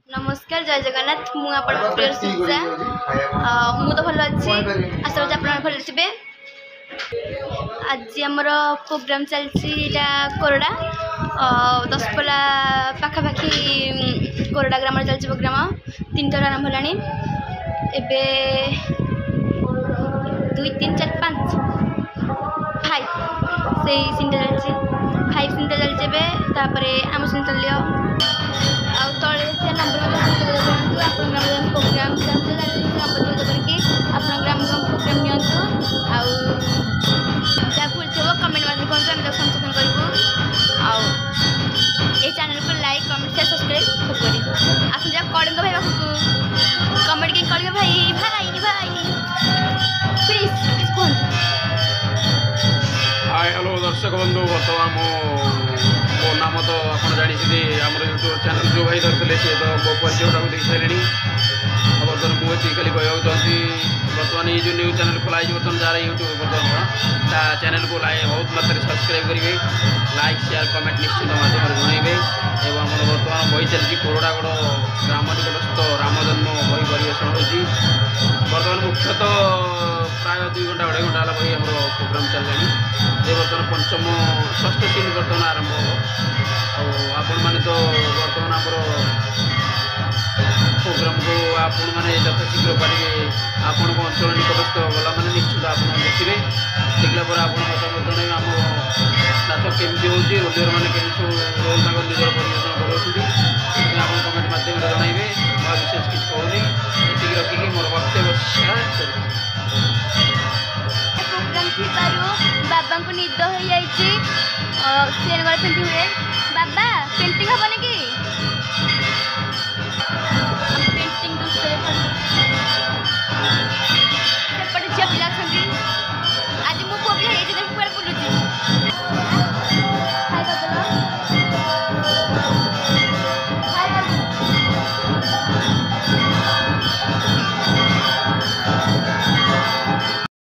नमस्कार जय जगन्नाथ मु आपण प्रिय सुजा मु तो भल अच्छी आशा करছি ଆପଣ ଭଲ ଥିବେ। आज आमर प्रोग्राम चलছি कोरडा दशपल्ला पाखापाखि कोरडा ग्राम चलছি प्रोग्राम 3 थर आरंभ होलानी एबे 2 3 4 5 5 से सीनटा चलছি 5 सीनटा चलছি एबे तापर आम सीन चलियो आउ तले से नंबर में आपण ग्राम प्रोग्राम चलते नंबर करके आपण ग्राम प्रोग्राम नियंतु आउ जा भूल थो कमेंट में कोन हम संशोधन करबो आउ ए चैनल को लाइक कमेंट शेयर सब्सक्राइब करी आपण जा कॉलिंग भाई बाबू कमेंट के कॉलिंग भाई भाई प्लीज कौन हाय हेलो दर्शक बंधु बर्तमान मो नाम तो आप जानी आम यूट्यूब चैनल जो भाई धरते सी तो मो परिचय दे सारे बर्तमान मुझे खाली कहना चाहती बर्तमान ये जो न्यूज चैनल खोला बर्तमान जहाँ यूट्यूब बर्तमान चैनल को बहुत मात्रा सब्सक्राइब करेंगे लाइक शेयर कमेंट निश्चित माध्यम जनइबे एवं आम बर्तमान बही चलती कोरडागढ़ ग्राम निकटस्थ राम जन्म बही परिवेशन होती बर्तमान मुख्यतः प्राय 2 घंटा 2.5 घंटा बही आम प्रोग्राम चलनी ये बर्तमान पंचम षष्ठ सीन बर्तमान आरंभ हो आपण मैंने तो बर्तमान आम प्रोग्राम को आपण मैंने यथाशीघ्र पारे आपण अंचल निकटस्थ गला मैंने निश्चित आप देखिए देखला पर आप मतामत जन आम नाच केमती हो रोलियर मैंने केमी रोल तक निजर परिवेशन कर आप कमेंट मध्यम जनइबे मैं विशेष किसी कहूनी ये रखिकी मोर वक्तव्य बाबा को निद हो जाइए पेंटिंग हुए बाबा पेंटिंग हेनी कि